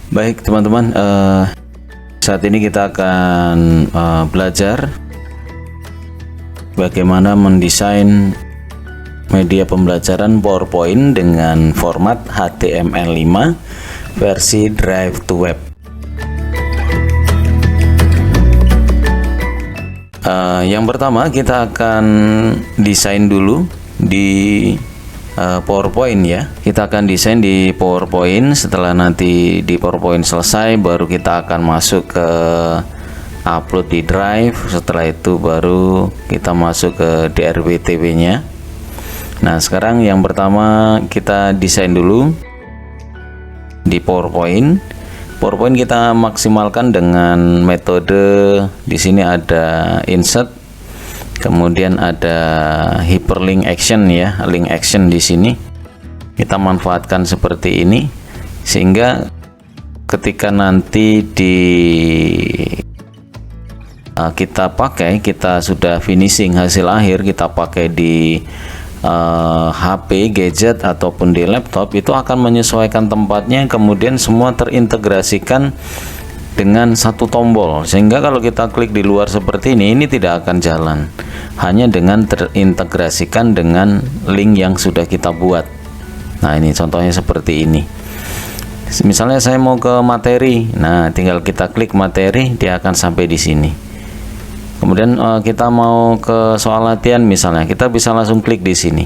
Baik teman-teman, saat ini kita akan belajar bagaimana mendesain media pembelajaran PowerPoint dengan format HTML5 versi Drive to Web. Yang pertama kita akan desain dulu di PowerPoint ya. Kita akan desain di PowerPoint. Setelah nanti di PowerPoint selesai, baru kita akan masuk ke upload di Drive. Setelah itu baru kita masuk ke DRWTW nya. Nah, sekarang yang pertama kita desain dulu di PowerPoint. PowerPoint kita maksimalkan dengan metode, di sini ada insert, kemudian ada hyperlink action ya, link action di sini. Kita manfaatkan seperti ini sehingga ketika nanti kita sudah finishing hasil akhir, kita pakai di HP, gadget ataupun di laptop, itu akan menyesuaikan tempatnya, kemudian semua terintegrasikan dengan satu tombol, sehingga kalau kita klik di luar seperti ini tidak akan jalan, hanya dengan terintegrasikan dengan link yang sudah kita buat. Nah, ini contohnya seperti ini. Misalnya saya mau ke materi, nah tinggal kita klik materi, dia akan sampai di sini. Kemudian kita mau ke soal latihan misalnya, kita bisa langsung klik di sini.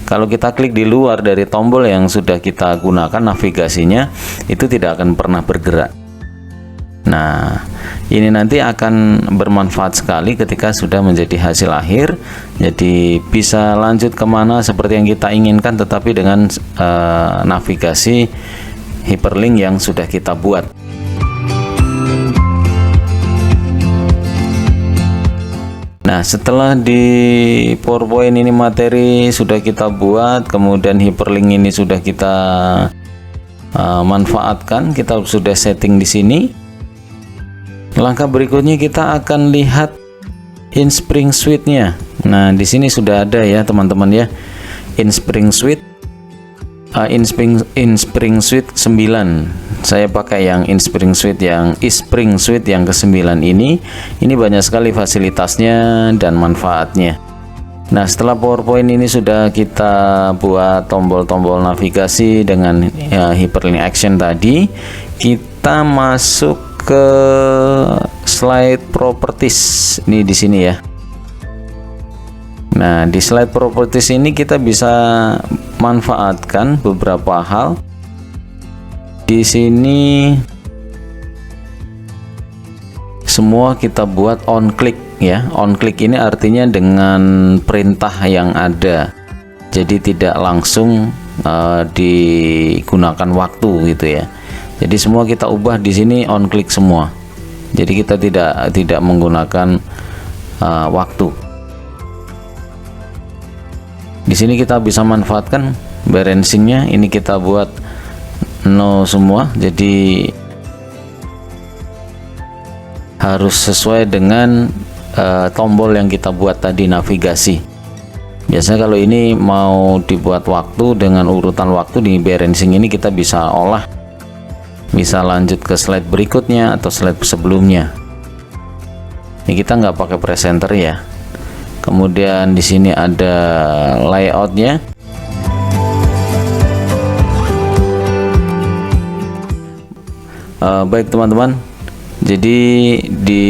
Kalau kita klik di luar dari tombol yang sudah kita gunakan navigasinya, itu tidak akan pernah bergerak. Nah, ini nanti akan bermanfaat sekali ketika sudah menjadi hasil akhir. Jadi bisa lanjut kemana seperti yang kita inginkan, tetapi dengan navigasi hyperlink yang sudah kita buat. Nah, setelah di PowerPoint ini materi sudah kita buat, kemudian hyperlink ini sudah kita manfaatkan, kita sudah setting di sini. Langkah berikutnya kita akan lihat Inspring Suite-nya. Nah, di sini sudah ada ya teman-teman ya, Inspring Suite, Inspring Suite 9. Saya pakai yang Inspring Suite yang ke-9 ini. Ini banyak sekali fasilitasnya dan manfaatnya. Nah, setelah PowerPoint ini sudah kita buat tombol-tombol navigasi dengan hyperlink action tadi, kita masuk ke slide properties. Ini di sini ya. Nah, di slide properties ini kita bisa manfaatkan beberapa hal. Di sini semua kita buat on click ya. On click ini artinya dengan perintah yang ada. Jadi tidak langsung digunakan waktu gitu ya. Jadi semua kita ubah di sini on click semua. Jadi kita tidak menggunakan waktu. Di sini kita bisa manfaatkan balancingnya. Ini kita buat no semua, jadi harus sesuai dengan tombol yang kita buat tadi navigasi. Biasanya kalau ini mau dibuat waktu dengan urutan waktu, di balancing ini kita bisa olah, bisa lanjut ke slide berikutnya atau slide sebelumnya. Ini kita nggak pakai presenter ya. Kemudian di sini ada layoutnya. Baik teman-teman, jadi di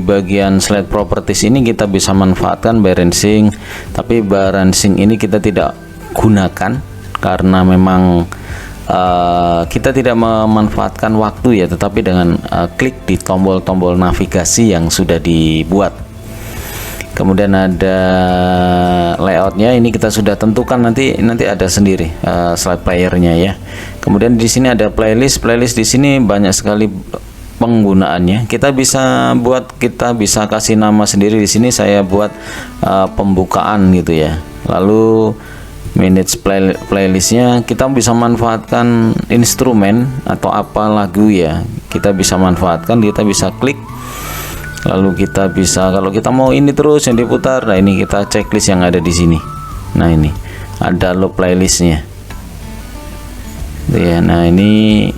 bagian slide properties ini kita bisa manfaatkan balancing, tapi balancing ini kita tidak gunakan karena memang kita tidak memanfaatkan waktu ya, tetapi dengan klik di tombol-tombol navigasi yang sudah dibuat. Kemudian ada layoutnya, ini kita sudah tentukan, nanti ada sendiri slide playernya ya. Kemudian di sini ada playlist di sini banyak sekali penggunaannya. Kita bisa kasih nama sendiri. Di sini saya buat pembukaan gitu ya. Lalu manage playlistnya, kita bisa manfaatkan instrumen atau apa lagu ya. Kita bisa manfaatkan, kita bisa klik. Lalu kita bisa, kalau kita mau ini terus yang diputar, nah ini kita checklist yang ada di sini. Nah ini ada lo playlistnya ya. Nah ini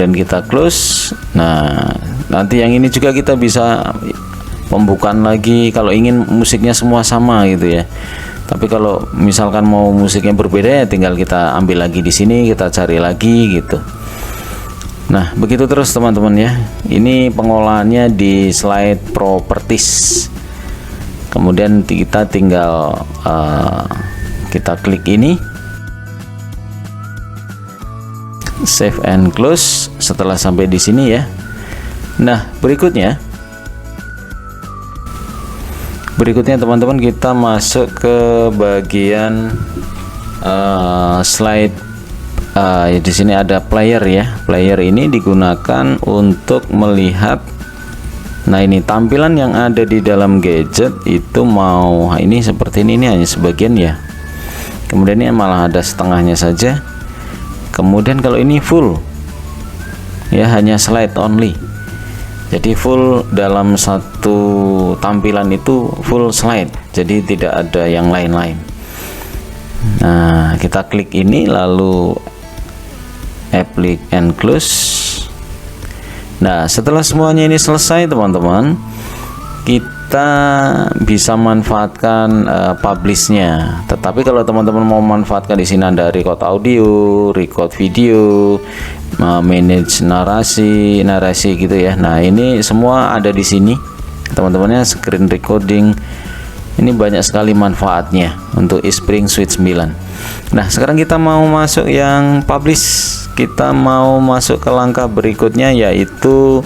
kemudian kita close. Nah, nanti yang ini juga kita bisa pembukaan lagi kalau ingin musiknya semua sama gitu ya. Tapi kalau misalkan mau musiknya berbeda ya tinggal kita ambil lagi di sini, kita cari lagi gitu. Nah, begitu terus teman-teman ya. Ini pengolahannya di slide properties. Kemudian kita tinggal kita klik ini, save and close setelah sampai di sini ya. Nah, berikutnya teman-teman kita masuk ke bagian slide. Di sini ada player ya. Player ini digunakan untuk melihat. Nah, ini tampilan yang ada di dalam gadget itu mau ini seperti ini hanya sebagian ya. Kemudian ini malah ada setengahnya saja. Kemudian kalau ini full ya, hanya slide only. Jadi full dalam satu tampilan itu full slide. Jadi tidak ada yang lain-lain. Nah, kita klik ini lalu apply and close. Nah, setelah semuanya ini selesai teman-teman, kita bisa manfaatkan publishnya. Tetapi kalau teman-teman mau manfaatkan di sini ada record audio, record video, manage narasi gitu ya. Nah, ini semua ada di sini teman-temannya. Screen recording, ini banyak sekali manfaatnya untuk Eastspring Suite 9. Nah, sekarang kita mau masuk yang publish. Kita mau masuk ke langkah berikutnya, yaitu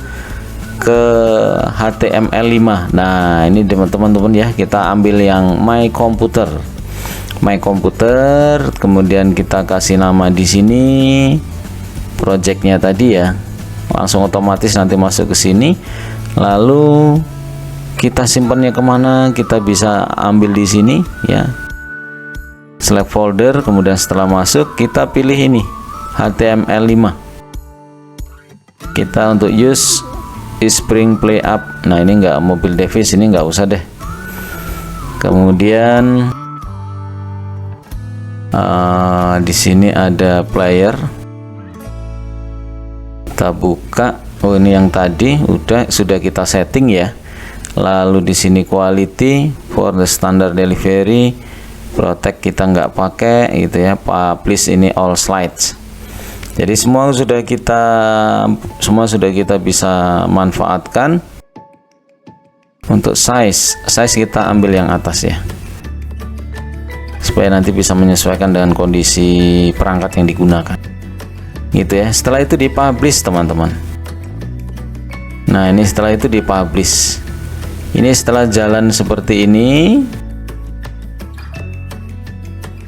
ke HTML5. Nah, ini teman-teman ya, kita ambil yang My Computer, kemudian kita kasih nama di sini projectnya tadi ya, langsung otomatis nanti masuk ke sini. Lalu kita simpannya kemana, kita bisa ambil di sini ya, select folder. Kemudian setelah masuk kita pilih ini HTML5. Kita untuk use Eastspring Play Up. Nah, ini enggak mobile device, ini enggak usah deh. Kemudian di sini ada player. Kita buka. Oh, ini yang tadi sudah kita setting ya. Lalu di sini quality for the standard delivery, protect kita nggak pakai gitu ya. Publish ini all slides. Jadi semua sudah kita bisa manfaatkan. Untuk size kita ambil yang atas ya, supaya nanti bisa menyesuaikan dengan kondisi perangkat yang digunakan gitu ya. Setelah itu dipublish teman-teman. Nah, ini setelah itu dipublish. Ini setelah jalan seperti ini.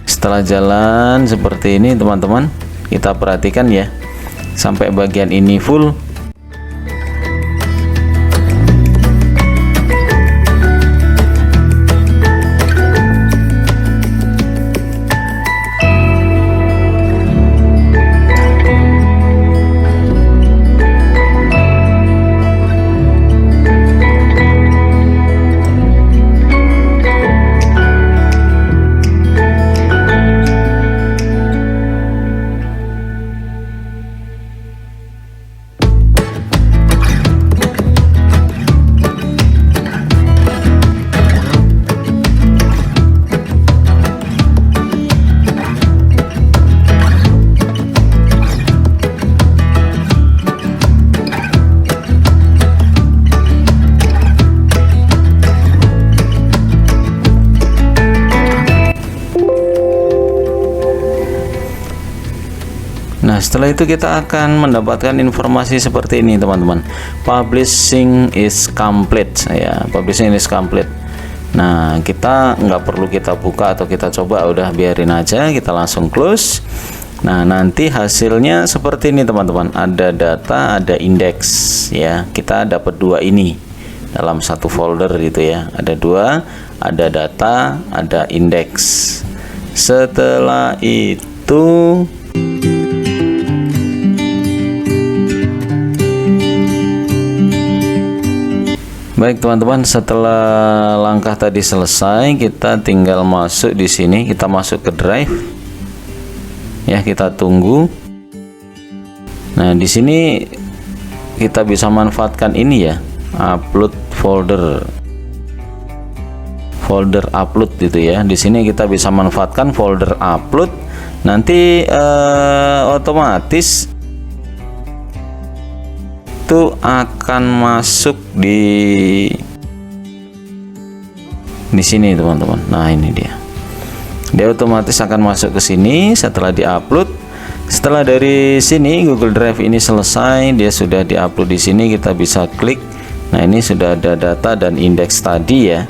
Setelah jalan seperti ini teman-teman, kita perhatikan ya, sampai bagian ini full. Nah, setelah itu kita akan mendapatkan informasi seperti ini teman-teman. Publishing is complete ya, publishing is complete. Nah, kita nggak perlu kita buka atau kita coba, udah biarin aja, kita langsung close. Nah, nanti hasilnya seperti ini teman-teman, ada data, ada indeks ya. Kita dapat dua ini dalam satu folder gitu ya, ada dua, ada data, ada indeks. Setelah itu baik teman-teman, setelah langkah tadi selesai, kita tinggal masuk di sini, kita masuk ke drive ya, kita tunggu. Nah, di sini kita bisa manfaatkan ini ya, upload folder upload gitu ya. Di sini kita bisa manfaatkan folder upload, nanti otomatis itu akan masuk di sini teman-teman. Nah, ini dia otomatis akan masuk ke sini setelah diupload. Setelah dari sini Google Drive ini selesai, dia sudah diupload di sini, kita bisa klik. Nah, ini sudah ada data dan indeks tadi ya.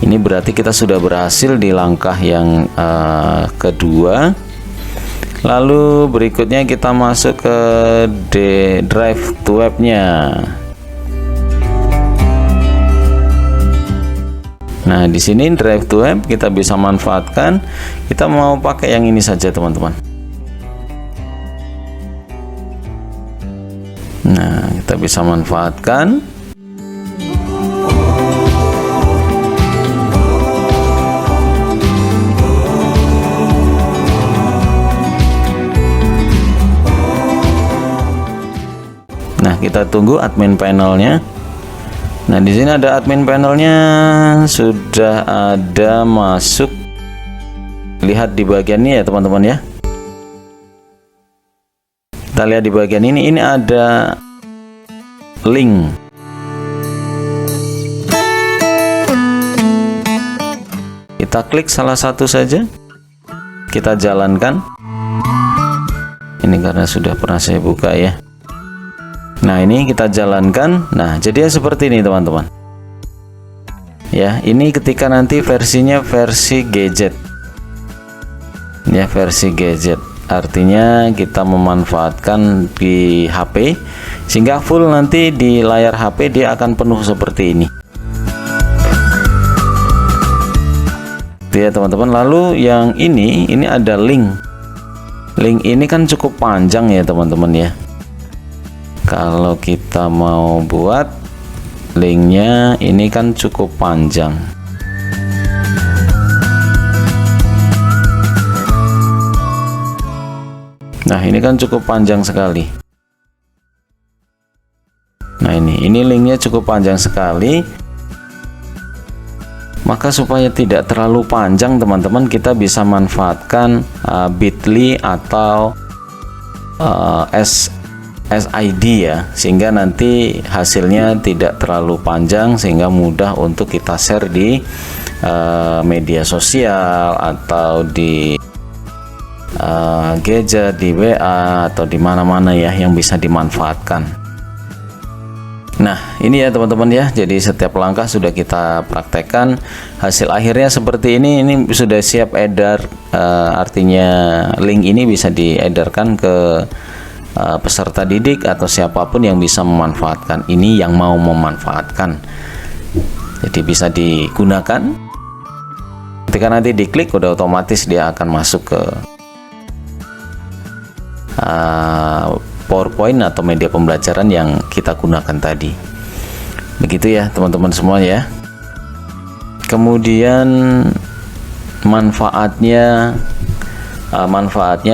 Ini berarti kita sudah berhasil di langkah yang kedua. Lalu berikutnya kita masuk ke drive to webnya. Nah, di sini drive to web kita bisa manfaatkan. Kita mau pakai yang ini saja teman-teman. Nah, kita bisa manfaatkan. Nah, kita tunggu admin panelnya. Nah, di sini ada admin panelnya, sudah ada masuk. Lihat di bagian ini ya teman-teman ya. Kita lihat di bagian ini ada link. Kita klik salah satu saja, kita jalankan. Ini karena sudah pernah saya buka ya. Nah, ini kita jalankan. Nah, jadi seperti ini teman-teman ya. Ini ketika nanti versinya versi gadget ya, versi gadget. Artinya kita memanfaatkan di HP sehingga full nanti di layar HP dia akan penuh seperti ini. Itu ya teman-teman. Lalu yang ini ada link. Link ini kan cukup panjang ya teman-teman ya. Kalau kita mau buat linknya ini kan cukup panjang. Nah, ini kan cukup panjang sekali. Nah, ini linknya cukup panjang sekali. Maka supaya tidak terlalu panjang teman-teman, kita bisa manfaatkan bit.ly atau SID ya, sehingga nanti hasilnya tidak terlalu panjang sehingga mudah untuk kita share di media sosial atau di gadget, di WA atau di mana-mana ya yang bisa dimanfaatkan. Nah, ini ya teman-teman ya. Jadi setiap langkah sudah kita praktekkan. Hasil akhirnya seperti ini. Ini sudah siap edar. Artinya link ini bisa diedarkan ke peserta didik atau siapapun yang bisa memanfaatkan ini, yang mau memanfaatkan. Jadi bisa digunakan. Ketika nanti diklik udah otomatis dia akan masuk ke PowerPoint atau media pembelajaran yang kita gunakan tadi. Begitu ya teman-teman semua ya. Kemudian manfaatnya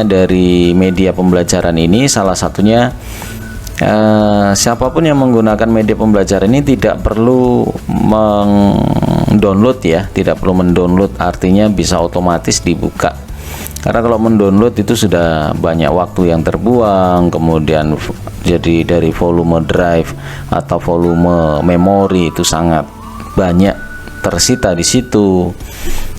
dari media pembelajaran ini salah satunya siapapun yang menggunakan media pembelajaran ini tidak perlu mendownload ya, tidak perlu mendownload, artinya bisa otomatis dibuka. Karena kalau mendownload itu sudah banyak waktu yang terbuang, kemudian jadi dari volume drive atau volume memori itu sangat banyak tersita di situ,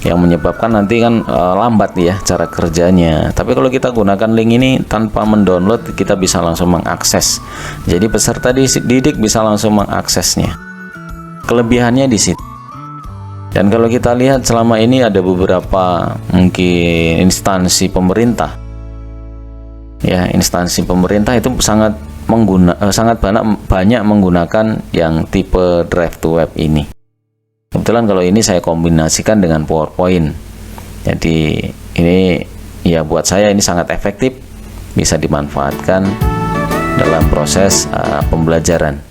yang menyebabkan nanti kan lambat ya cara kerjanya. Tapi kalau kita gunakan link ini tanpa mendownload, kita bisa langsung mengakses. Jadi peserta didik bisa langsung mengaksesnya. Kelebihannya di situ. Dan kalau kita lihat selama ini ada beberapa mungkin instansi pemerintah, ya instansi pemerintah itu sangat banyak menggunakan yang tipe drive to web ini. Kebetulan kalau ini saya kombinasikan dengan PowerPoint. Jadi ini ya buat saya ini sangat efektif, bisa dimanfaatkan dalam proses pembelajaran.